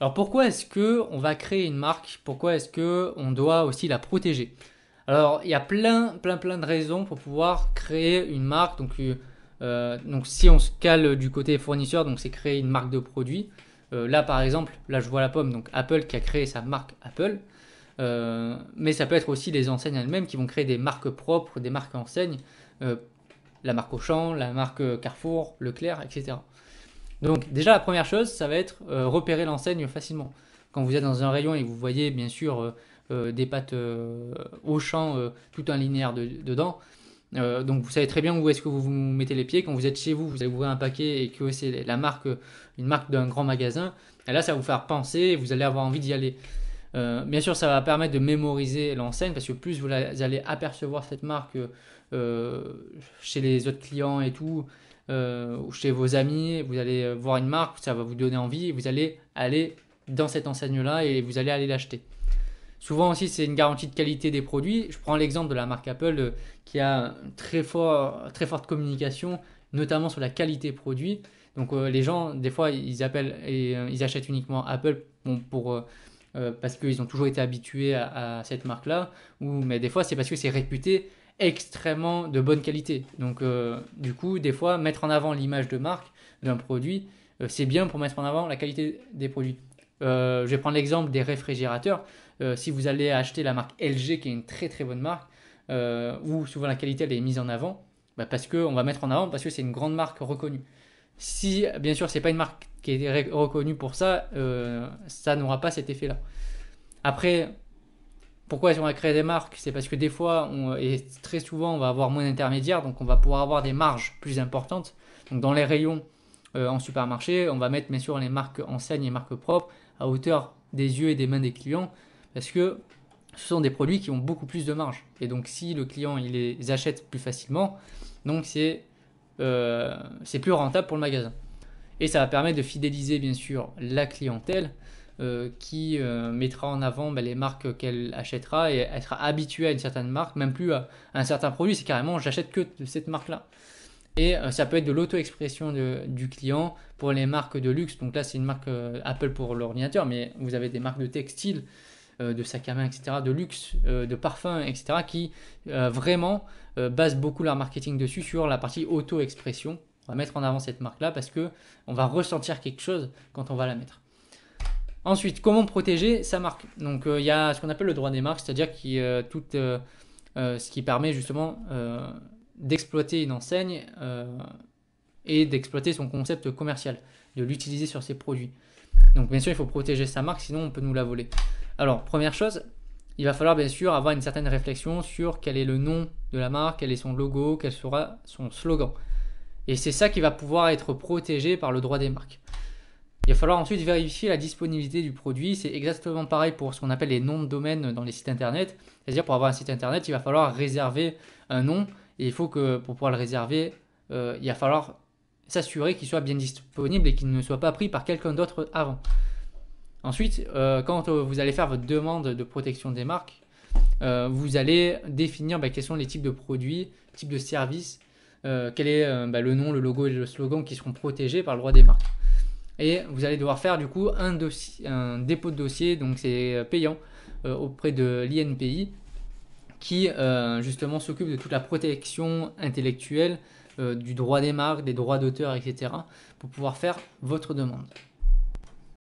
Alors pourquoi est-ce que on va créer une marque? Pourquoi est-ce que on doit aussi la protéger? Alors il y a plein de raisons pour pouvoir créer une marque. Donc si on se cale du côté fournisseur, donc c'est créer une marque de produit. Là par exemple, là je vois la pomme, donc Apple qui a créé sa marque Apple. Mais ça peut être aussi les enseignes elles-mêmes qui vont créer des marques propres, des marques enseignes. Euh, la marque Auchan, la marque Carrefour, Leclerc, etc. Donc déjà la première chose, ça va être repérer l'enseigne facilement. Quand vous êtes dans un rayon et que vous voyez bien sûr des pâtes Auchan, tout un linéaire dedans, donc vous savez très bien où est-ce que vous vous mettez les pieds. Quand vous êtes chez vous, vous allez ouvrir un paquet et que c'est la marque, une marque d'un grand magasin, et là ça va vous faire penser et vous allez avoir envie d'y aller. Bien sûr, ça va permettre de mémoriser l'enseigne parce que plus vous allez apercevoir cette marque euh, chez les autres clients et tout, ou chez vos amis, vous allez voir une marque, ça va vous donner envie et vous allez aller dans cette enseigne-là et vous allez aller l'acheter. Souvent aussi, c'est une garantie de qualité des produits. Je prends l'exemple de la marque Apple qui a une très forte communication, notamment sur la qualité produit. Donc les gens, des fois, ils appellent et ils achètent uniquement Apple parce qu'ils ont toujours été habitués à cette marque-là, mais des fois c'est parce que c'est réputé extrêmement de bonne qualité. Donc du coup, des fois, mettre en avant l'image de marque d'un produit, c'est bien pour mettre en avant la qualité des produits. Je vais prendre l'exemple des réfrigérateurs. Si vous allez acheter la marque LG, qui est une très bonne marque, où souvent la qualité elle est mise en avant, bah, parce qu'on va mettre en avant parce que c'est une grande marque reconnue. Si bien sûr c'est pas une marque qui est reconnue pour ça, ça n'aura pas cet effet-là. Après, pourquoi est-ce qu'on va créer des marques? C'est parce que des fois, et très souvent, on va avoir moins d'intermédiaires, donc on va pouvoir avoir des marges plus importantes. Donc dans les rayons en supermarché, on va mettre bien sûr les marques enseignes et marques propres à hauteur des yeux et des mains des clients, parce que ce sont des produits qui ont beaucoup plus de marge. Et donc si le client il les achète plus facilement, donc c'est plus rentable pour le magasin. Et ça va permettre de fidéliser bien sûr la clientèle qui mettra en avant les marques qu'elle achètera et elle sera habituée à une certaine marque, même plus à un certain produit, c'est carrément j'achète que de cette marque-là. Et ça peut être de l'auto-expression du client pour les marques de luxe. Donc là, c'est une marque Apple pour l'ordinateur, mais vous avez des marques de textile, de sacs à main, etc., de luxe, de parfums, etc., qui vraiment basent beaucoup leur marketing dessus sur la partie auto-expression. On va mettre en avant cette marque-là parce que on va ressentir quelque chose quand on va la mettre. Ensuite, comment protéger sa marque? Donc, il y a ce qu'on appelle le droit des marques, c'est-à-dire ce qui permet justement d'exploiter une enseigne et d'exploiter son concept commercial, de l'utiliser sur ses produits. Donc, bien sûr, il faut protéger sa marque, sinon on peut nous la voler. Alors, première chose, il va falloir bien sûr avoir une certaine réflexion sur quel est le nom de la marque, quel est son logo, quel sera son slogan. Et c'est ça qui va pouvoir être protégé par le droit des marques. Il va falloir ensuite vérifier la disponibilité du produit. C'est exactement pareil pour ce qu'on appelle les noms de domaine dans les sites internet. C'est-à-dire pour avoir un site internet, il va falloir réserver un nom et il faut que pour pouvoir le réserver, il va falloir s'assurer qu'il soit bien disponible et qu'il ne soit pas pris par quelqu'un d'autre avant. Ensuite, quand vous allez faire votre demande de protection des marques, vous allez définir quels sont les types de produits, types de services, quel est le nom, le logo et le slogan qui seront protégés par le droit des marques. Et vous allez devoir faire du coup un dépôt de dossier, donc c'est payant, auprès de l'INPI qui justement s'occupe de toute la protection intellectuelle, du droit des marques, des droits d'auteur, etc. pour pouvoir faire votre demande.